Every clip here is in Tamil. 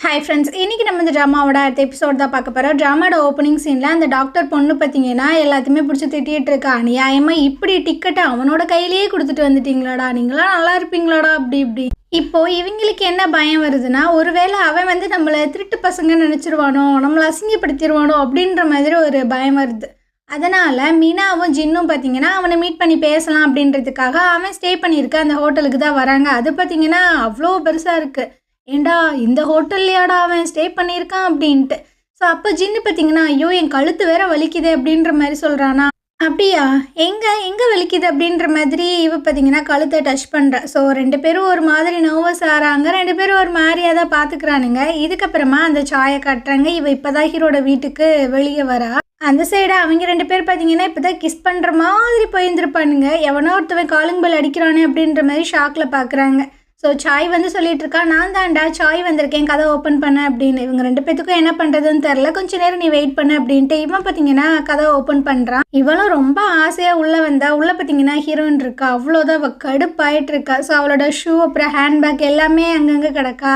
ஹாய் ஃப்ரெண்ட்ஸ், இன்றைக்கி நம்ம இந்த ட்ராமாவோட அடுத்த எபிசோட் தான் பார்க்க போகிறோம். ட்ராமாவோட ஓப்பனிங் சீனில் அந்த டாக்டர் பொண்ணு பார்த்தீங்கன்னா எல்லாத்தையுமே பிடிச்சி திட்டிகிட்டு இருக்கா. நியாயமாக இப்படி டிக்கெட்டை அவனோட கையிலேயே கொடுத்துட்டு வந்துட்டீங்களாடா, நீங்களாம் நல்லா இருப்பீங்களாடா அப்படி இப்படி. இப்போது இவங்களுக்கு என்ன பயம் வருதுன்னா, ஒருவேளை அவன் வந்து நம்மளை திருட்டு பசங்க நினச்சிருவானோ, நம்மளை அசிங்கப்படுத்திடுவானோ அப்படின்ற மாதிரி ஒரு பயம் வருது. அதனால் மீனாவும் ஜின்னும் பார்த்தீங்கன்னா அவனை மீட் பண்ணி பேசலாம் அப்படின்றதுக்காக அவன் ஸ்டே பண்ணியிருக்க அந்த ஹோட்டலுக்கு தான் வராங்க. அது பார்த்தீங்கன்னா அவ்வளோ பெருசாக இருக்குது. ஏண்டா இந்த ஹோட்டல்லையாடா அவன் ஸ்டே பண்ணியிருக்கான் அப்படின்ட்டு. ஸோ அப்போ ஜின்னு பார்த்தீங்கன்னா ஐயோ என் கழுத்து வேற வலிக்குது அப்படின்ற மாதிரி சொல்கிறானா. அப்படியா, எங்கே வலிக்குது அப்படின்ற மாதிரி இவ பார்த்தீங்கன்னா கழுத்தை டச் பண்ணுறா. ஸோ ரெண்டு பேரும் ஒரு மாதிரி நர்வஸ் ஆகிறாங்க. ரெண்டு பேரும் ஒரு மாதிரியாக தான் பார்த்துக்கிறானுங்க. இதுக்கப்புறமா அந்த சாயை காட்டுறாங்க. இவ இப்போ தான் ஹீரோட வீட்டுக்கு வெளியே வரா. அந்த சைடு அவங்க ரெண்டு பேர் பார்த்தீங்கன்னா இப்போ தான் கிஸ் பண்ணுற மாதிரி போயிருந்துருப்பானுங்க. எவனோ ஒருத்தவன் காலிங் பெல் அடிக்கிறானே அப்படின்ற மாதிரி ஷாக்கில் பார்க்குறாங்க. ஸோ சாய் வந்து சொல்லிட்டு இருக்கா, நான் தான்டா சாய் வந்திருக்கேன், கதை ஓப்பன் பண்ண அப்படின்னு. இவங்க ரெண்டு பேத்துக்கும் என்ன பண்ணுறதுன்னு தெரில, கொஞ்சம் நேரம் நீ வெயிட் பண்ண அப்படின்ட்டு இவன் பார்த்தீங்கன்னா கதை ஓப்பன் பண்ணுறான். இவளும் ரொம்ப ஆசையாக உள்ளே வந்தா. உள்ளே பார்த்தீங்கன்னா ஹீரோயின் இருக்கா. அவ்வளோதான் அவள் கடுப்பாயிட்டு இருக்கா. ஸோ அவளோட ஷூ அப்புறம் ஹேண்ட்பேக் எல்லாமே அங்கங்கே கிடக்கா.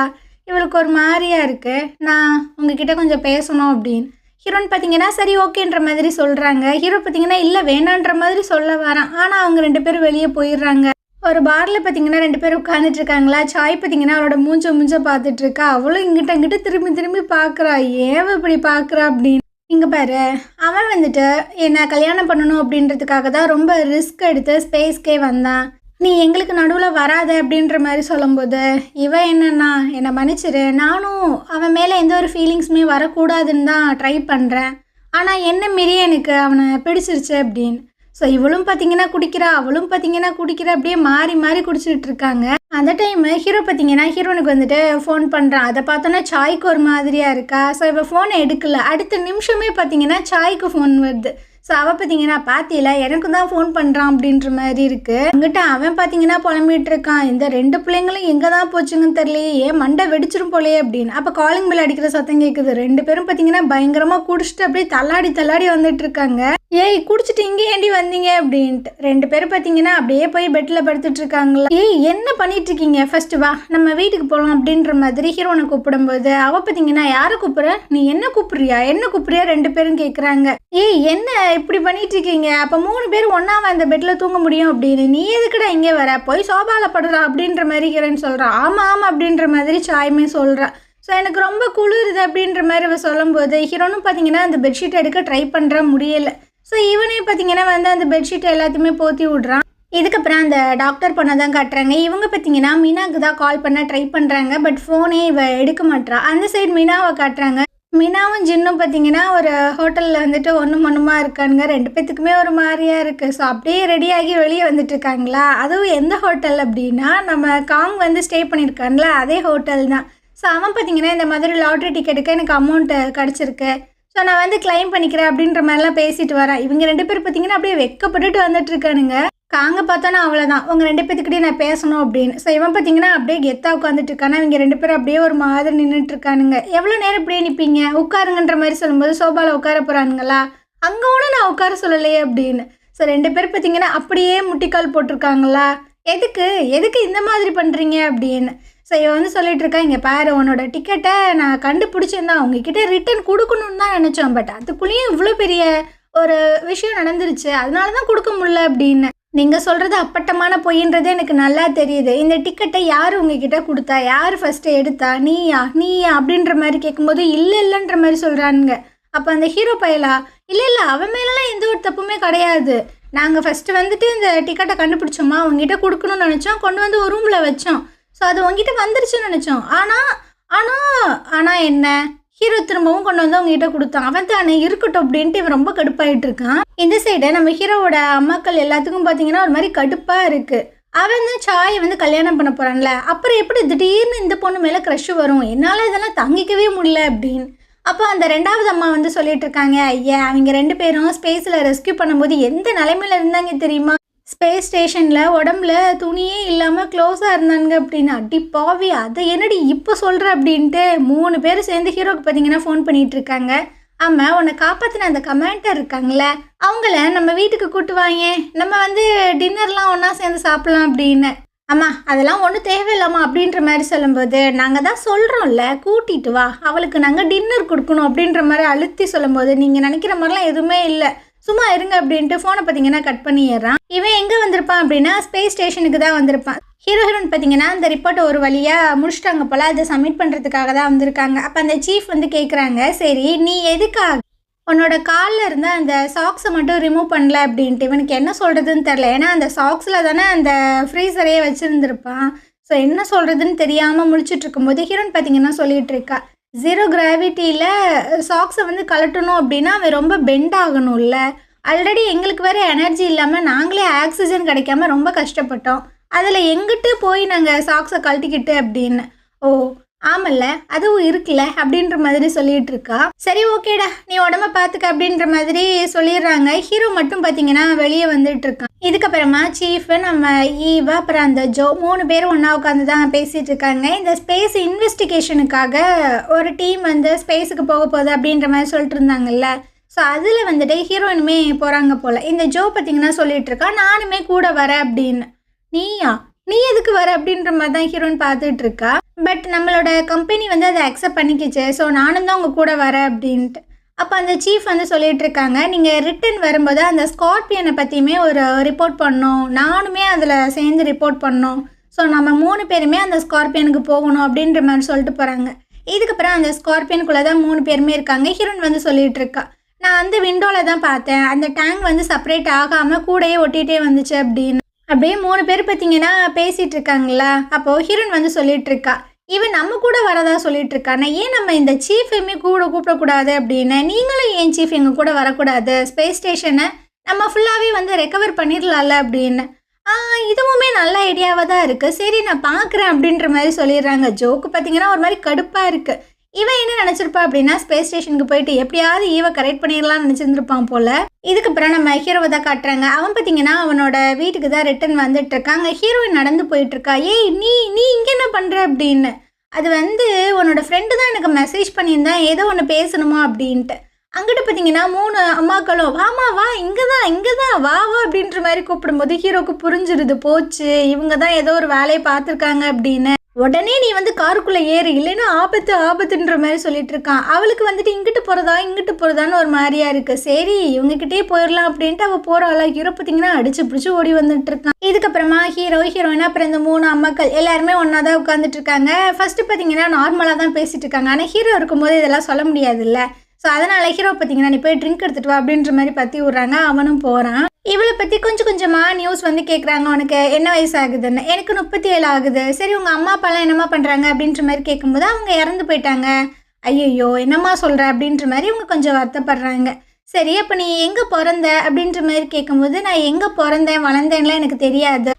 இவளுக்கு ஒரு மாதிரியாக இருக்குது. நான் உங்ககிட்ட கொஞ்சம் பேசணும் அப்படின்னு. ஹீரோயின் பார்த்தீங்கன்னா சரி ஓகேன்ற மாதிரி சொல்கிறாங்க. ஹீரோ பார்த்தீங்கன்னா இல்லை வேணான்ற மாதிரி சொல்ல வரான். ஆனால் அவங்க ரெண்டு பேரும் வெளியே போயிடுறாங்க. ஒரு பாரில் பார்த்தீங்கன்னா ரெண்டு பேரும் உட்காந்துட்டு இருக்காங்களா. சாய் பார்த்தீங்கன்னா அவளோட மூஞ்ச பார்த்துட்டு இருக்கா. அவளும் இங்கிட்ட திரும்பி பார்க்குறா. ஏன் இப்படி பார்க்குறா அப்படின்னு. இங்கே பாரு, அவன் வந்துட்டு என்னை கல்யாணம் பண்ணணும் அப்படின்றதுக்காக தான் ரொம்ப ரிஸ்க் எடுத்து ஸ்பேஸ்க்கே வந்தான். நீ எங்களுக்கு நடுவில் வராத அப்படின்ற மாதிரி சொல்லும்போது இவன் என்னை மன்னிச்சிரு, நானும் அவன் மேலே எந்த ஒரு ஃபீலிங்ஸுமே வரக்கூடாதுன்னு தான் ட்ரை பண்ணுறேன். ஆனால் என்ன மீறி எனக்கு அவனை பிடிச்சிருச்சு அப்படின்னு. ஸோ இவளும் பார்த்தீங்கன்னா குடிக்கிறா, அவளும் பார்த்தீங்கன்னா குடிக்கிறா. அப்படியே மாறி குடிச்சிட்டு இருக்காங்க. அந்த டைமு ஹீரோ பார்த்தீங்கன்னா ஹீரோனுக்கு வந்துட்டு ஃபோன் பண்ணுறான். அதை பார்த்தோன்னா சாய்க்கு ஒரு மாதிரியாக இருக்கா. ஸோ இப்போ ஃபோனை எடுக்கல. அடுத்த நிமிஷமே பார்த்தீங்கன்னா சாய்க்கு ஃபோன் வருது. ஸோ அவள் பார்த்தீங்கன்னா பாத்தியில எனக்கு தான் ஃபோன் பண்ணுறான் அப்படின்ற மாதிரி இருக்குது. அங்கிட்ட அவன் பார்த்தீங்கன்னா புலம்பிகிட்டு இருக்கான். இந்த ரெண்டு பிள்ளைங்களும் எங்கே தான் போச்சுங்கன்னு தெரியலையே, ஏன் மண்டை வெடிச்சிரும் போலையே அப்படின்னு. அப்போ காலிங் பெல் அடிக்கிற சத்தம் கேட்குது. ரெண்டு பேரும் பார்த்தீங்கன்னா பயங்கரமாக குடிச்சிட்டு அப்படியே தள்ளாடி வந்துட்டு இருக்காங்க. ஏய் குடிச்சிட்டு இங்கே ஏண்டி வந்தீங்க அப்படின்ட்டு. ரெண்டு பேரும் பார்த்தீங்கன்னா அப்படியே போய் பெட்டில் படுத்துட்டு இருக்காங்களா. ஏய் என்ன பண்ணிட்டு இருக்கீங்க, ஃபர்ஸ்ட் வா நம்ம வீட்டுக்கு போகலாம் அப்படின்ற மாதிரி ஹீரோனை கூப்பிடும்போது அவள் பார்த்தீங்கன்னா யாரை கூப்பிட்ற, நீ என்ன கூப்பிட்றியா ரெண்டு பேரும் கேட்குறாங்க. ஏய் என்ன இப்படி பண்ணிட்டு இருக்கீங்க, அப்போ மூணு பேர் ஒன்றாவை அந்த பெட்டில் தூங்க முடியும் அப்படின்னு. நீ எதுக்குடா இங்கே வர, போய் சோபால படுறா அப்படின்ற மாதிரி ஹீரோன்னு சொல்கிறா. ஆமாம் அப்படின்ற மாதிரி சாயுமே சொல்கிறா. ஸோ எனக்கு ரொம்ப குளிருது அப்படின்ற மாதிரி அவள் சொல்லும்போது ஹீரோனும் பார்த்தீங்கன்னா அந்த பெட்ஷீட் எடுக்க ட்ரை பண்ணுறா, முடியலை. ஸோ இவனே பார்த்தீங்கன்னா வந்து அந்த பெட்ஷீட் எல்லாத்தையுமே போற்றி விட்றான். இதுக்கப்புறம் அந்த டாக்டர் பொண்ணை தான் காட்டுறாங்க. இவங்க பார்த்தீங்கன்னா மீனாவுக்கு தான் கால் பண்ண ட்ரை பண்ணுறாங்க. பட் ஃபோனே இவ எடுக்க மாட்றா. அந்த சைடு மீனாவை காட்டுறாங்க. மீனாவும் ஜின்னும் பார்த்தீங்கன்னா ஒரு ஹோட்டலில் வந்துட்டு ஒன்றுமா இருக்கானுங்க. ரெண்டு பேத்துக்குமே ஒரு மாதிரியாக இருக்குது. ஸோ அப்படியே ரெடியாகி வெளியே வந்துட்டு இருக்காங்களா. அதுவும் எந்த ஹோட்டல் அப்படின்னா நம்ம காங் வந்து ஸ்டே பண்ணியிருக்காங்களா அதே ஹோட்டல் தான். ஸோ அவன் பார்த்தீங்கன்னா இந்த மாதிரி லாட்ரி டிக்கெட்டுக்கு எனக்கு அமௌண்ட்டு கிடச்சிருக்கு, ஸோ நான் வந்து கிளைம் பண்ணிக்கிறேன் அப்படின்ற மாதிரிலாம் பேசிட்டு வரேன். இவங்க ரெண்டு பேர் பார்த்தீங்கன்னா அப்படியே வெக்கப்பட்டுட்டு வந்துட்டு இருக்கானுங்க. காங்க பார்த்தோன்னா அவ்வளோதான், உங்கள் ரெண்டு பேத்துக்கிட்டே நான் பேசணும் அப்படின்னு. ஸோ இவன் பார்த்தீங்கன்னா அப்படியே கெத்தாக உட்காந்துட்டு இருக்கானா. இவங்க ரெண்டு பேரும் அப்படியே ஒரு மாதிரி நின்றுட்டு இருக்கானுங்க. எவ்வளோ நேரம் இப்படியே நிற்பீங்க, உட்காருங்கன்ற மாதிரி சொல்லும்போது சோபாவில் உட்கார போகிறானுங்களா. அங்கே ஒன்றும் நான் உட்கார சொல்லலையே அப்படின்னு. ஸோ ரெண்டு பேர் பார்த்தீங்கன்னா அப்படியே முட்டிக்கால் போட்டிருக்காங்களா. எதுக்கு இந்த மாதிரி பண்ணுறீங்க அப்படின்னு. ஸோ இவன் வந்து சொல்லிட்டு இருக்கா, இங்கே பாரு உன்னோட டிக்கெட்டை நான் கண்டுபிடிச்சிருந்தேன், உங்ககிட்ட ரிட்டன் கொடுக்கணும்னு தான் நினச்சோம். பட் அதுக்குள்ளேயும் இவ்வளோ பெரிய ஒரு விஷயம் நடந்துருச்சு, அதனால தான் கொடுக்க முடியல அப்படின்னு. நீங்கள் சொல்கிறது அப்பட்டமான பொய்ன்றது எனக்கு நல்லா தெரியுது. இந்த டிக்கெட்டை யார் உங்ககிட்ட கொடுத்தா, யார் ஃபஸ்ட்டு எடுத்தா, நீயா அப்படின்ற மாதிரி கேட்கும்போது இல்லைன்ற மாதிரி சொல்கிறானுங்க. அப்போ அந்த ஹீரோ பயலா இல்லை அவன் மேலெலாம் எந்த ஒரு தப்புமே கிடையாது, நாங்கள் ஃபஸ்ட்டு வந்துட்டு இந்த டிக்கெட்டை கண்டுபிடிச்சோமா, அவங்ககிட்ட கொடுக்கணும்னு நினச்சோம், கொண்டு வந்து ஒரு ரூமில் வச்சோம். ஸோ அது உங்ககிட்ட வந்துருச்சுன்னு நினச்சோம். ஆனால் என்ன, ஹீரோ திரும்பவும் கொண்டு வந்து அவங்ககிட்ட கொடுத்தான். அவன் தானே இருக்கட்டும் அப்படின்ட்டு இவன் ரொம்ப கடுப்பாயிட்டு இருக்கான். இந்த சைடு நம்ம ஹீரோவோட அம்மாக்கள் எல்லாத்துக்கும் பார்த்தீங்கன்னா ஒரு மாதிரி கடுப்பாக இருக்குது. அவன் தான் சாயை வந்து கல்யாணம் பண்ண போகிறான்ல, அப்புறம் எப்படி திடீர்னு இந்த பொண்ணு மேலே க்ரஷ் வரும், என்னால் இதெல்லாம் தங்கிக்கவே முடியல அப்படின்னு. அப்போ அந்த ரெண்டாவது அம்மா வந்து சொல்லிட்டு இருக்காங்க, ஐயா அவங்க ரெண்டு பேரும் ஸ்பேஸில் ரெஸ்கியூ பண்ணும்போது எந்த நிலைமையில இருந்தாங்க தெரியுமா, ஸ்பேஸ் ஸ்டேஷனில் உடம்புல துணியே இல்லாமல் க்ளோஸாக இருந்தாங்க அப்படின்னு. அடி பாவி, அதை என்னடி இப்போ சொல்கிற அப்படின்ட்டு மூணு பேர் சேர்ந்து ஹீரோக்கு பார்த்தீங்கன்னா ஃபோன் பண்ணிகிட்டு இருக்காங்க. ஆமாம், உன்னை காப்பாற்றின அந்த கமாண்டர் இருக்காங்களே அவங்கள நம்ம வீட்டுக்கு கூட்டுவாங்க, நம்ம வந்து டின்னர்லாம் ஒன்றா சேர்ந்து சாப்பிட்லாம் அப்படின்னு. அம்மா அதெல்லாம் ஒன்றும் தேவையில்லாமா அப்படின்ற மாதிரி சொல்லும்போது, நாங்கள் தான் சொல்கிறோம்ல கூட்டிட்டு வா, அவளுக்கு நாங்கள் டின்னர் கொடுக்கணும் அப்படின்ற மாதிரி அழுத்தி சொல்லும்போது, நீங்கள் நினைக்கிற மாதிரிலாம் எதுவுமே இல்லை, சும்மா இருங்க அப்படின்ட்டு ஃபோனை பார்த்தீங்கன்னா கட் பண்ணிடுறான். இவன் எங்கே வந்திருப்பான் அப்படின்னா ஸ்பேஸ் ஸ்டேஷனுக்கு தான் வந்திருப்பான். ஹீரோயின் பார்த்தீங்கன்னா அந்த ரிப்போர்ட்டை ஒரு வழியாக முடிச்சிட்டாங்க போல், அதை சப்மிட் பண்ணுறதுக்காக தான் வந்திருக்காங்க. அப்போ அந்த சீஃப் வந்து கேட்குறாங்க, சரி நீ எதுக்காக உன்னோட காலில் இருந்த அந்த சாக்ஸை மட்டும் ரிமூவ் பண்ணல அப்படின்ட்டு. இவனுக்கு என்ன சொல்கிறதுன்னு தெரில, ஏன்னா அந்த சாக்ஸில் தானே அந்த ஃப்ரீசரையே வச்சுருந்துருப்பான். ஸோ என்ன சொல்கிறதுன்னு தெரியாமல் முழிச்சிட்டு இருக்கும்போது ஹீரோயின் பார்த்தீங்கன்னா சொல்லிகிட்டு இருக்கா, 0 கிராவிட்டியில் சாக்ஸை வந்து கலட்டணும் அப்படின்னா அவன் ரொம்ப பெண்ட் ஆகணும்ல, ஆல்ரெடி எங்களுக்கு வேறு எனர்ஜி இல்லாமல் நாங்களே ஆக்சிஜன் கிடைக்காம ரொம்ப கஷ்டப்பட்டோம், அதில் எங்கிட்டு போய் நாங்கள் சாக்ஸை கழட்டிக்கிட்டு அப்படின்னு. ஓ ஆமல்ல, அதுவும் இருக்குல்ல அப்படின்ற மாதிரி சொல்லிட்டு இருக்கா. சரி ஓகேடா, நீ உடம்ப பார்த்துக்க அப்படின்ற மாதிரி சொல்லிடுறாங்க. ஹீரோ மட்டும் பார்த்தீங்கன்னா வெளியே வந்துட்டு இருக்கான். இதுக்கப்புறமா சீஃப், நம்ம ஈவா, அப்புறம் அந்த ஜோ 3 பேரும் ஒன்றா உட்காந்து தான் பேசிகிட்டு இருக்காங்க. இந்த ஸ்பேஸ் இன்வெஸ்டிகேஷனுக்காக ஒரு டீம் வந்து ஸ்பேஸுக்கு போக போகுது அப்படின்ற மாதிரி சொல்லிட்டு இருந்தாங்கல்ல. ஸோ அதில் வந்துட்டு ஹீரோயினுமே போகிறாங்க போல். இந்த ஜோ பார்த்தீங்கன்னா சொல்லிட்டு இருக்கா, நானுமே கூட வரேன் அப்படின்னு. நீ எதுக்கு வர அப்படின்ற மாதிரி தான் ஹீரோயின் பார்த்துட்டு இருக்கா. பட் நம்மளோட கம்பெனி வந்து அதை அக்செப்ட் பண்ணிக்கிச்சு, ஸோ நானும் தான் உங்கள் கூட வரேன் அப்படின்ட்டு. அப்போ அந்த சீஃப் வந்து சொல்லிட்டு இருக்காங்க, நீங்கள் ரிட்டன் வரும்போது அந்த ஸ்கார்பியனை பற்றியுமே ஒரு ரிப்போர்ட் பண்ணோம், நானுமே அதில் சேர்ந்து ரிப்போர்ட் பண்ணோம், ஸோ நம்ம 3 பேருமே அந்த ஸ்கார்பியனுக்கு போகணும் அப்படின்ற மாதிரி சொல்லிட்டு போகிறாங்க. இதுக்கப்புறம் அந்த ஸ்கார்பியனுக்குள்ளே தான் 3 பேருமே இருக்காங்க. ஹீரோயின் வந்து சொல்லிட்டு இருக்கா, நான் அந்த விண்டோவில் தான் பார்த்தேன், அந்த டேங்க் வந்து செப்பரேட் ஆகாமல் கூடையே ஒட்டிகிட்டே வந்துச்சு அப்படின்னு. அப்படியே 3 பேர் பார்த்தீங்கன்னா பேசிகிட்டு இருக்காங்களா. அப்போது ஹீரோயின் வந்து சொல்லிட்டு இருக்கா, இவன் நம்ம கூட வரதா சொல்லிட்டு இருக்கானே, ஏன் நம்ம இந்த சீஃபையுமே கூட கூப்பிடக்கூடாது அப்படின்னு. நீங்களும் ஏன் சீஃப் எங்கள் கூட வரக்கூடாது, ஸ்பேஸ் ஸ்டேஷனை நம்ம ஃபுல்லாகவே வந்து ரெக்கவர் பண்ணிடலாம்ல அப்படின்னு. இதுவுமே நல்ல ஐடியாவாக தான் இருக்குது, சரி நான் பார்க்குறேன் அப்படின்ற மாதிரி சொல்லிடுறாங்க. ஜோக்கு பார்த்தீங்கன்னா ஒரு மாதிரி கடுப்பாக இருக்குது. இவன் என்ன நினச்சிருப்பா அப்படின்னா ஸ்பேஸ் ஸ்டேஷனுக்கு போயிட்டு எப்படியாவது ஈவை கரெக்ட் பண்ணிடலாம்னு நினச்சிருந்துருப்பான் போல். இதுக்கப்புறம் நம்ம ஹீரோவை தான் காட்டுறாங்க. அவன் பார்த்தீங்கன்னா அவனோட வீட்டுக்கு தான் ரிட்டன் வந்துட்டு இருக்காங்க. ஹீரோயின் நடந்து போயிட்டுருக்கா. ஏய் நீ இங்கே என்ன பண்ணுற அப்படின்னு. அது வந்து உன்னோட ஃப்ரெண்டு தான் எனக்கு மெசேஜ் பண்ணியிருந்தேன், ஏதோ ஒன்று பேசணுமா அப்படின்ட்டு. அங்கிட்ட பார்த்தீங்கன்னா 3 அம்மாக்களும் வாமா வா, இங்கே தான் வா அப்படின்ற மாதிரி கூப்பிடும்போது ஹீரோக்கு புரிஞ்சிருது, போச்சு இவங்க தான் ஏதோ ஒரு வேலையை பார்த்துருக்காங்க அப்படின்னு. உடனே நீ வந்து காருக்குள்ளே ஏறு, இல்லைன்னா ஆபத்துன்ற மாதிரி சொல்லிட்டு இருக்கான். அவளுக்கு வந்துட்டு இங்கிட்டு போகிறதான்னு ஒரு மாதிரியா இருக்குது. சரி இவங்ககிட்டே போயிடலாம் அப்படின்ட்டு அவள் போகிறாளா. ஹீரோ பார்த்தீங்கன்னா அடிச்சு பிடிச்சி ஓடி வந்துட்டு இருக்கான். இதுக்கப்புறமா ஹீரோயின் அப்புறம் இந்த 3 அம்மாக்கள் எல்லாருமே ஒன்றா தான் உட்காந்துட்டு இருக்காங்க. ஃபர்ஸ்ட்டு பார்த்தீங்கன்னா நார்மலாக தான் பேசிகிட்டு இருக்காங்க. ஆனால் ஹீரோ இருக்கும்போது இதெல்லாம் சொல்ல முடியாதுல்ல. ஸோ அதனால் ஹீரோ பார்த்தீங்கன்னா நீ போய் ட்ரிங்க் எடுத்துகிட்டு வா அப்படின்ற மாதிரி பற்றி விட்றாங்க. அவனும் போகிறான். இவளை பற்றி கொஞ்சமாக நியூஸ் வந்து கேட்குறாங்க, உனக்கு என்ன வயசு ஆகுதுன்னு. எனக்கு 37 ஆகுது. சரி உங்கள் அம்மா அப்பாலாம் என்னம்மா பண்ணுறாங்க அப்படின்ற மாதிரி கேட்கும்போது அவங்க இறந்து போயிட்டாங்க. ஐயோ என்னம்மா சொல்கிற அப்படின்ற மாதிரி இவங்க கொஞ்சம் வருத்தப்படுறாங்க. சரி அப்போ நீ எங்கே பிறந்த அப்படின்ற மாதிரி கேட்கும்போது, நான் எங்கே பிறந்தேன் வளர்ந்தேன்லாம் எனக்கு தெரியாது,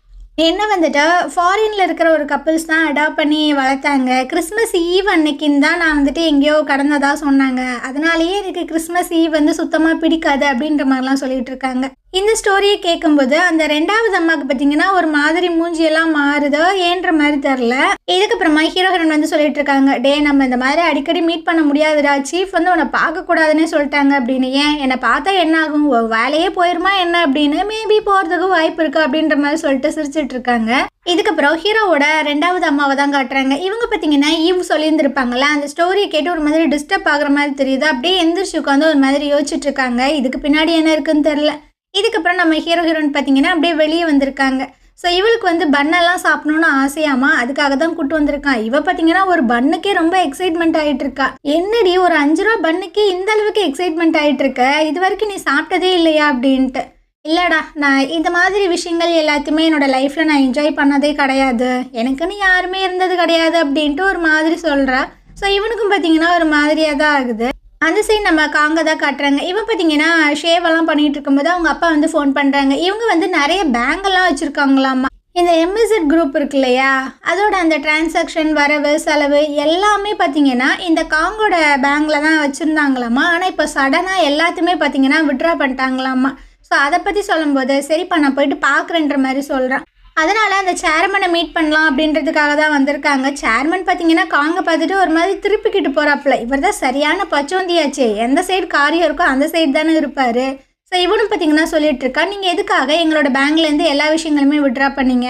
என்ன வந்துட்டு ஃபாரினில் இருக்கிற ஒரு கப்புள்ஸ் தான் அடாப்ட் பண்ணி வளர்த்தாங்க. கிறிஸ்மஸ் ஈவ் அன்னைக்குன்னு தான் நான் வந்துட்டு எங்கேயோ கடந்ததாக சொன்னாங்க, அதனாலேயே எனக்கு கிறிஸ்மஸ் ஈவ் வந்து சுத்தமாக பிடிக்காது அப்படின்ற மாதிரிலாம் சொல்லிட்டு இருக்காங்க. இந்த ஸ்டோரியை கேட்கும்போது அந்த 2வது அம்மாவுக்கு பார்த்தீங்கன்னா ஒரு மாதிரி மூஞ்சியெல்லாம் மாறுதோ ஏன்ற மாதிரி தெரில. இதுக்கப்புறமா ஹீரோயின் வந்து சொல்லிட்டு இருக்காங்க, டே நம்ம இந்த மாதிரி அடிக்கடி மீட் பண்ண முடியாதுடா, சீஃப் வந்து உன்னை பார்க்கக்கூடாதுன்னே சொல்லிட்டாங்க அப்படின்னு. ஏன் என்னை பார்த்தா என்ன ஆகும், வேலையே போயிருமா என்ன அப்படின்னு. மேபி போகிறதுக்கு வாய்ப்பு இருக்குது அப்படின்ற மாதிரி சொல்லிட்டு சிரிச்சிட்டு இருக்காங்க. இதுக்கப்புறம் ஹீரோவோட 2வது அம்மாவை தான் காட்டுறாங்க. இவங்க பார்த்தீங்கன்னா ஈவ் சொல்லியிருந்துருப்பாங்களா, அந்த ஸ்டோரியை கேட்டு ஒரு மாதிரி டிஸ்டர்ப் ஆகுற மாதிரி தெரியுது. அப்படியே எந்திரிச்சு உட்காந்து ஒரு மாதிரி யோசிச்சுட்டு இருக்காங்க, இதுக்கு பின்னாடி என்ன இருக்குன்னு தெரில. இதுக்கப்புறம் நம்ம ஹீரோயின் பார்த்தீங்கன்னா அப்படியே வெளியே வந்திருக்காங்க. ஸோ இவளுக்கு வந்து பன்னெல்லாம் சாப்பிடணும்னு ஆசையாமா, அதுக்காக தான் கூட்டு வந்திருக்கான். இவ பார்த்தீங்கன்னா ஒரு பன்னுக்கே ரொம்ப எக்ஸைட்மெண்ட் ஆகிட்டு இருக்கா. என்னடி ஒரு 5 ரூபா பன்னுக்கே இந்த அளவுக்கு எக்ஸைட்மெண்ட் ஆகிட்டு இருக்க, இது வரைக்கும் நீ சாப்பிட்டதே இல்லையா அப்படின்ட்டு. இல்லைடா, நான் இந்த மாதிரி விஷயங்கள் எல்லாத்தையுமே என்னோட லைஃப்பில் நான் என்ஜாய் பண்ணதே கிடையாது, எனக்குன்னு யாருமே இருந்தது கிடையாது அப்படின்ட்டு ஒரு மாதிரி சொல்கிறா. ஸோ இவனுக்கும் பார்த்தீங்கன்னா ஒரு மாதிரியாக தான் ஆகுது. அந்த சைடு நம்ம காங்க தான் காட்டுறாங்க. இவன் பார்த்தீங்கன்னா ஷேவெல்லாம் பண்ணிகிட்டு இருக்கும்போது அவங்க அப்பா வந்து ஃபோன் பண்ணுறாங்க. இவங்க வந்து நிறைய பேங்கெல்லாம் வச்சுருக்காங்களாம்மா. இந்த எம்இசட் குரூப் இருக்கு இல்லையா, அதோட அந்த டிரான்சாக்ஷன் வரவு செலவு எல்லாமே பார்த்தீங்கன்னா இந்த காங்கோட பேங்கில் தான் வச்சுருந்தாங்களாம்மா. ஆனால் இப்போ சடனாக எல்லாத்தையுமே பார்த்தீங்கன்னா விட்ரா பண்ணிட்டாங்களாம்மா. ஸோ அதை பற்றி சொல்லும்போது சரிப்பா நான் போயிட்டு பார்க்குறேன்ற மாதிரி சொல்கிறான். அதனால் அந்த சேர்மனை மீட் பண்ணலாம் அப்படின்றதுக்காக தான் வந்திருக்காங்க. சேர்மன் பார்த்தீங்கன்னா காங்க பார்த்துட்டு ஒரு மாதிரி திருப்பிக்கிட்டு போகிறாப்புல. இவர் தான் சரியான பச்சோந்தியாச்சே, எந்த சைடு காரியம் இருக்கோ அந்த சைடு தானே இருப்பார். ஸோ இவனும் பார்த்தீங்கன்னா சொல்லிட்டு இருக்கா, நீங்கள் எதுக்காக எங்களோட பேங்க்லேருந்து எல்லா விஷயங்களுமே விட்ரா பண்ணீங்க,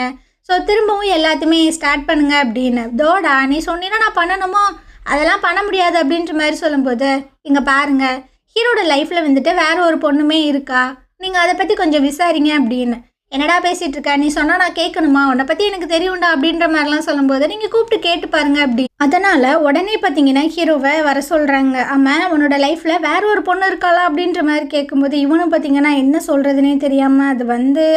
ஸோ திரும்பவும் எல்லாத்தையுமே ஸ்டார்ட் பண்ணுங்க அப்படின்னு. தோடா நீ சொன்னீன்னா நான் பண்ணணுமோ, அதெல்லாம் பண்ண முடியாது அப்படின்ற மாதிரி சொல்லும்போது, இங்கே பாருங்க ஹீரோட லைஃப்பில் வந்துட்டு வேற ஒரு பொண்ணுமே இருக்கா, நீங்கள் அதை பற்றி கொஞ்சம் விசாரிங்க அப்படின்னு. என்னடா பேசிகிட்டு இருக்க, நீ சொன்னால் நான் கேட்கணுமா, உன்னை பற்றி எனக்கு தெரியும்டா அப்படின்ற மாதிரிலாம் சொல்லும்போது நீங்கள் கூப்பிட்டு கேட்டு பாருங்க அப்படி. அதனால் உடனே பார்த்தீங்கன்னா ஹீரோவை வர சொல்கிறாங்க. ஆமாம் உன்னோட லைஃப்பில் வேற ஒரு பொண்ணு இருக்காளா அப்படின்ற மாதிரி கேட்கும்போது இவனும் பார்த்தீங்கன்னா என்ன சொல்கிறதுனே தெரியாமல்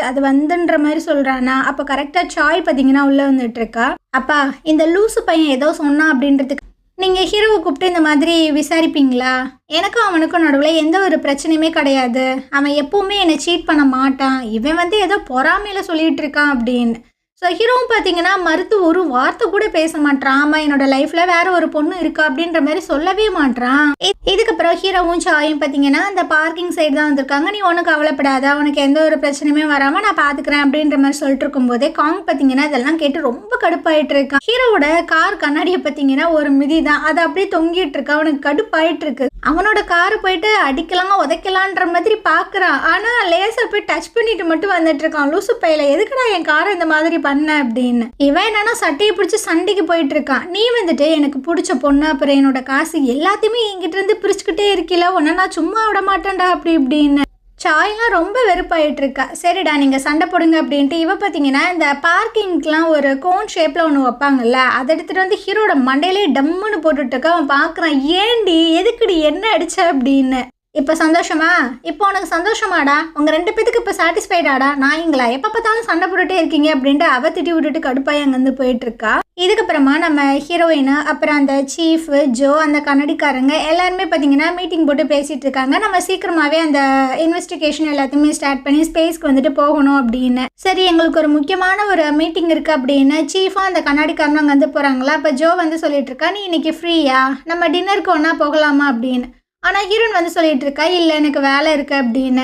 அது வந்துன்ற மாதிரி சொல்கிறானா. அப்போ கரெக்டாக சாய் பார்த்தீங்கன்னா உள்ளே வந்துட்டு இருக்கா. அப்பா இந்த லூசு பையன் ஏதோ சொன்னான் அப்படின்றதுக்கு நீங்கள் ஹீரோவை கூப்பிட்டு இந்த மாதிரி விசாரிப்பீங்களா? எனக்கும் அவனுக்கும் நடுவில் எந்த ஒரு பிரச்சனையுமே கிடையாது, அவன் எப்போவுமே என்னை சீட் பண்ண மாட்டான், இவன் வந்து ஏதோ பொறாமையில் சொல்லிகிட்டு இருக்கான் அப்படின்னு. ஸோ ஹீரோவும் பார்த்தீங்கன்னா மறுத்து ஒரு வார்த்தை கூட பேச மாட்டான். ஆமாம் என்னோட லைஃப்பில் வேற ஒரு பொண்ணு இருக்கா அப்படின்ற மாதிரி சொல்லவே மாட்டான். இதுக்கப்புறம் ஹீரோவும் சாயும் பார்த்தீங்கன்னா அந்த பார்க்கிங் சைடு தான் வந்திருக்காங்க. நீ ஒன்றும் கவலைப்படாத, உனக்கு எந்த ஒரு பிரச்சனையுமே வராமல் நான் பார்த்துக்கிறேன் அப்படின்ற மாதிரி சொல்லிட்டு இருக்கும்போதே காங் பார்த்தீங்கன்னா இதெல்லாம் கேட்டு ரொம்ப கடுப்பாயிட்டு இருக்கான். ஹீரோவோட கார் கண்ணாடியை பார்த்தீங்கன்னா ஒரு மிதி தான், அதை அப்படியே தொங்கிட்டு இருக்கா. அவனுக்கு கடுப்பாயிட்டு இருக்கு. அவனோட காரை போயிட்டு அடிக்கலாம் உதைக்கலான்ற மாதிரி பார்க்குறான். ஆனால் லேசர் போய் டச் பண்ணிட்டு மட்டும் வந்துட்டு இருக்கான். லூசு பையில எதுக்குடா என் காரை இந்த மாதிரி பண்ண அப்படின்னு. இவன் என்னன்னா சட்டையை பிடிச்சி சண்டைக்கு போயிட்டு இருக்கான். நீ வந்துட்டு எனக்கு பிடிச்ச பொண்ணு, அப்புறம் என்னோட காசு எல்லாத்தையுமே என்கிட்ட இருந்து பிரிச்சுக்கிட்டே இருக்கல, உன்ன நான் சும்மா விட மாட்டேன்டா அப்படி இப்படின்னு. சாயெல்லாம் ரொம்ப வெறுப்பாயிட்டு இருக்கா. சரிடா நீங்கள் சண்டை போடுங்க அப்படின்ட்டு இவ பார்த்தீங்கன்னா இந்த பார்க்கிங்க்கெலாம் ஒரு கோன் ஷேப்பில் ஒன்று வைப்பாங்கல்ல, அதை எடுத்துகிட்டு வந்து ஹீரோட மண்டையிலே டம்முன்னு போட்டுட்டு இருக்கா. அவன் பார்க்குறான், ஏண்டி எதுக்குடி என்ன அடிச்ச அப்படின்னு. இப்போ சந்தோஷமா, இப்போ உனக்கு சந்தோஷமாடா, உங்கள் 2 பேத்துக்கு இப்போ சாட்டிஸ்ஃபைடாடா, நாய்ங்களா எப்போ பார்த்தாலும் சண்டை போட்டுட்டே இருக்கீங்க அப்படின்ட்டு அவ திட்டி விட்டுட்டு கடுப்பாய் அங்கேருந்து போயிட்டுருக்கா. இதுக்கப்புறமா நம்ம ஹீரோயின் அப்புறம் அந்த சீஃப் ஜோ அந்த கன்னடிக்காரங்க எல்லாருமே பார்த்தீங்கன்னா மீட்டிங் போட்டு பேசிகிட்டு இருக்காங்க. நம்ம சீக்கிரமாகவே அந்த இன்வெஸ்டிகேஷன் எல்லாத்தையுமே ஸ்டார்ட் பண்ணி ஸ்பேஸ்க்கு வந்துட்டு போகணும் அப்படின்னு. சரி எங்களுக்கு ஒரு முக்கியமான ஒரு மீட்டிங் இருக்குது அப்படின்னு சீஃபாக அந்த கண்ணாடிக்காரனும் அங்கே வந்து போகிறாங்களா. அப்போ ஜோ வந்து சொல்லிட்டு இருக்கா, நீ இன்னைக்கு ஃப்ரீயா, நம்ம டின்னருக்கு ஒன்றா போகலாமா அப்படின்னு. ஆனால் ஹீரோயின் வந்து சொல்லிட்டு இருக்கா, இல்லை எனக்கு வேலை இருக்குது அப்படின்னு.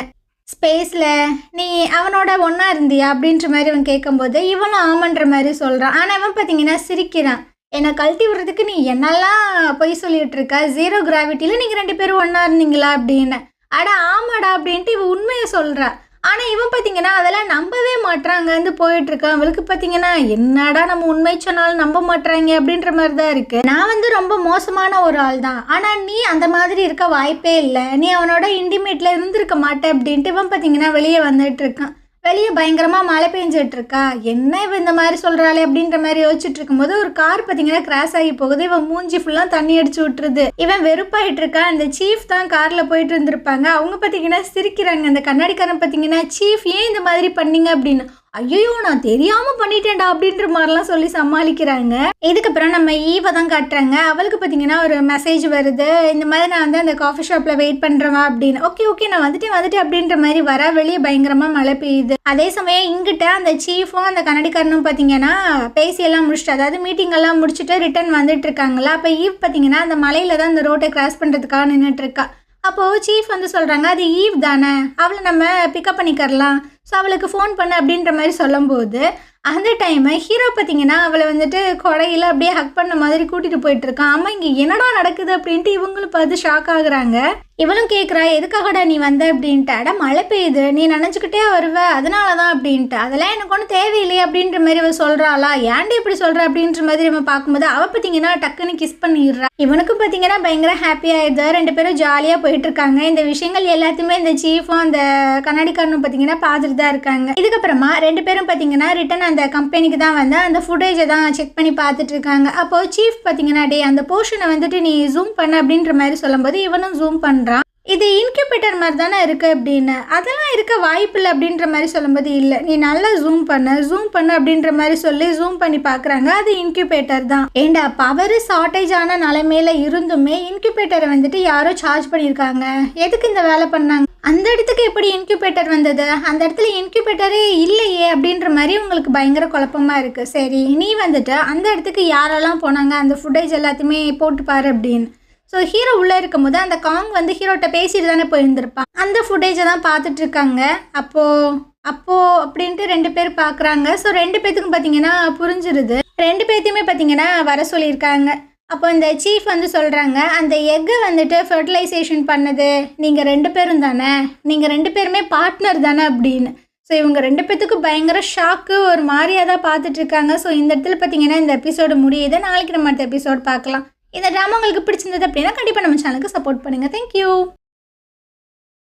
ஸ்பேஸில் நீ அவனோட ஒன்றா இருந்தியா அப்படின்ற மாதிரி அவன் கேட்கும்போது இவனும் ஆமன்ற மாதிரி சொல்கிறான். ஆனால் அவன் பார்த்தீங்கன்னா சிரிக்கிறான். என்னை கழட்டி விடுறதுக்கு நீ என்னெல்லாம் பொய் சொல்லிட்டு இருக்கா, 0 கிராவிட்டியில் நீங்கள் 2 பேரும் ஒன்றா இருந்தீங்களா அப்படின்னு. அடா ஆமாடா அப்படின்ட்டு இவன் உண்மையை சொல்கிறா. ஆனால் இவன் பார்த்தீங்கன்னா அதெல்லாம் நம்பவே மாட்டுறாங்க வந்து போயிட்டுருக்கான். அவளுக்கு பார்த்தீங்கன்னா என்னடா நம்ம உண்மை சொன்னாலும் நம்ப மாட்டுறாங்க அப்படின்ற மாதிரி தான் இருக்குது. நான் வந்து ரொம்ப மோசமான ஒரு ஆள் தான், ஆனால் நீ அந்த மாதிரி இருக்க வாய்ப்பே இல்லை, நீ அவனோட இன்டிமேட்டில் இருந்திருக்க மாட்டேன் அப்படின்ட்டு இவன் பார்த்தீங்கன்னா வெளியே வந்துட்டு இருக்கான். வெளியே பயங்கரமாக மழை பெஞ்சிட்டு இருக்கா. என்ன இவன் இந்த மாதிரி சொல்கிறாளே அப்படின்ற மாதிரி யோசிச்சுட்டு இருக்கும்போது ஒரு கார் பார்த்தீங்கன்னா கிராஸ் ஆகி போகுது. இவன் மூஞ்சி ஃபுல்லாக தண்ணி அடிச்சு விட்டுருது. இவன் வெறுப்பாயிட்டு இருக்கா. அந்த சீஃப் தான் காரில் போயிட்டு இருந்திருப்பாங்க. அவங்க பார்த்தீங்கன்னா சிரிக்கிறாங்க. அந்த கண்ணாடிக்காரன் பார்த்தீங்கன்னா சீஃப் ஏன் இந்த மாதிரி பண்ணீங்க அப்படின்னு. ஐயோ நான் தெரியாமல் பண்ணிட்டேன்டா அப்படின்ற மாதிரிலாம் சொல்லி சமாளிக்கிறாங்க. இதுக்கப்புறம் நம்ம ஈவை தான் காட்டுறாங்க. அவளுக்கு பார்த்தீங்கன்னா ஒரு மெசேஜ் வருது, இந்த மாதிரி நான் வந்து அந்த காஃபி ஷாப்பில் வெயிட் பண்ணுறவா அப்படின்னு. ஓகே நான் வந்துட்டு அப்படின்ற மாதிரி வர. வெளியே பயங்கரமாக மழை பெய்யுது. அதே சமயம் இங்கிட்ட அந்த சீஃபும் அந்த கன்னடிக்காரனும் பார்த்தீங்கன்னா பேசியெல்லாம் முடிச்சுட்டு, அதாவது மீட்டிங் எல்லாம் முடிச்சுட்டு ரிட்டர்ன் வந்துட்டு இருக்காங்களா. அப்போ ஈவ் பார்த்தீங்கன்னா அந்த மலையில தான் அந்த ரோட்டை கிராஸ் பண்ணுறதுக்காக நின்றுட்டு இருக்கா. அப்போது சீஃப் வந்து சொல்கிறாங்க, அது ஈவ் தானே, அவளை நம்ம பிக்கப் பண்ணிக்கரலாம், ஸோ அவளுக்கு ஃபோன் பண்ணு அப்படின்ற மாதிரி சொல்லும்போது அந்த டைமை ஹீரோ பார்த்தீங்கன்னா அவளை வந்துட்டு கொடையில் அப்படியே ஹக் பண்ண மாதிரி கூட்டிகிட்டு போயிட்டுருக்கான். அம்மா இங்கே என்னடா நடக்குது அப்படின்ட்டு இவங்களும் பார்த்து ஷாக் ஆகுறாங்க. இவளும் கேட்குறா, எதுக்காகடா நீ வந்த அப்படின்ட்டு. அட மழை பெய்யுது, நீ நினச்சிக்கிட்டே வருவ அதனால தான் அப்படின்ட்டு. அதெல்லாம் எனக்கு ஒன்றும் தேவையில்லையே அப்படின்ற மாதிரி அவள் சொல்கிறாளா. ஏன்டி இப்படி சொல்கிற அப்படின்ற மாதிரி நம்ம பார்க்கும்போது அவள் பார்த்தீங்கன்னா டக்குன்னு கிஸ் பண்ணிடுறா. இவனுக்கும் பார்த்தீங்கன்னா பயங்கர ஹாப்பியாகிடுது. 2 பேரும் ஜாலியாக போயிட்டுருக்காங்க. இந்த விஷயங்கள் எல்லாத்தையுமே இந்த சீஃபும் அந்த கண்ணாடிக்காரனும் பார்த்தீங்கன்னா பார்த்துட்டு தான் இருக்காங்க. இதுக்கப்புறமா 2 பேரும் பார்த்தீங்கன்னா ரிட்டன் அந்த கம்பெனிக்கு தான் வந்து அந்த ஃபுட்டேஜை தான் செக் பண்ணி பார்த்துட்டு இருக்காங்க. அப்போது சீஃப் பார்த்தீங்கன்னா டே அந்த போர்ஷனை வந்துட்டு நீ ஜூம் பண்ண அப்படின்ற மாதிரி சொல்லும்போது இவனும் ஜூம் பண்ணுறான். இது இன்குபேட்டர் மாதிரி தானே இருக்குது அப்படின்னு. அதெல்லாம் இருக்க வாய்ப்பு இல்லை அப்படின்ற மாதிரி சொல்லும்போது இல்லை நீ நல்லா ஜூம் பண்ணு அப்படின்ற மாதிரி சொல்லி ஜூம் பண்ணி பார்க்குறாங்க. அது இன்குபேட்டர் தான். ஏண்டா பவர் ஷார்ட்டேஜ் ஆன நிலைமையில இருந்துமே இன்குபேட்டரை வந்துட்டு யாரோ சார்ஜ் பண்ணியிருக்காங்க. எதுக்கு இந்த வேலை பண்ணாங்க? அந்த இடத்துக்கு எப்படி இன்குபேட்டர் வந்தது? அந்த இடத்துல இன்குபேட்டரே இல்லையே அப்படின்ற மாதிரி உங்களுக்கு பயங்கர குழப்பமாக இருக்குது. சரி நீ வந்துட்டு அந்த இடத்துக்கு யாரெல்லாம் போனாங்க அந்த ஃபுட்டேஜ் எல்லாத்தையுமே போட்டு பாரு அப்படின்னு. ஸோ ஹீரோ உள்ளே இருக்கும் போது அந்த காங் வந்து ஹீரோட்ட பேசிட்டு தானே போயிருந்திருப்பான். அந்த ஃபுட்டேஜை தான் பார்த்துட்டு இருக்காங்க. அப்போ அப்படின்ட்டு 2 பேர் பார்க்குறாங்க. ஸோ 2 பேத்துக்கும் பார்த்தீங்கன்னா புரிஞ்சிருது. 2 பேர்த்தையுமே பார்த்தீங்கன்னா வர சொல்லியிருக்காங்க. அப்போ இந்த சீஃப் வந்து சொல்கிறாங்க, அந்த எக்கை வந்துட்டு ஃபெர்டிலைசேஷன் பண்ணது நீங்கள் 2 பேரும் தானே, நீங்கள் 2 பேருமே பார்ட்னர் தானே அப்படின்னு. ஸோ இவங்க 2 பேத்துக்கும் பயங்கர ஷாக்கு, ஒரு மாதிரியாக தான் பார்த்துட்ருக்காங்க. ஸோ இந்த இடத்துல பார்த்தீங்கன்னா இந்த எபிசோடு முடியுது. நாளைக்கு நம்ம அடுத்த எபிசோட் பார்க்கலாம். இந்த ட்ராமா உங்களுக்கு பிடிச்சிருந்தது அப்படின்னா கண்டிப்பாக நம்ம சேனலுக்கு சப்போர்ட் பண்ணுங்கள். தேங்க்யூ.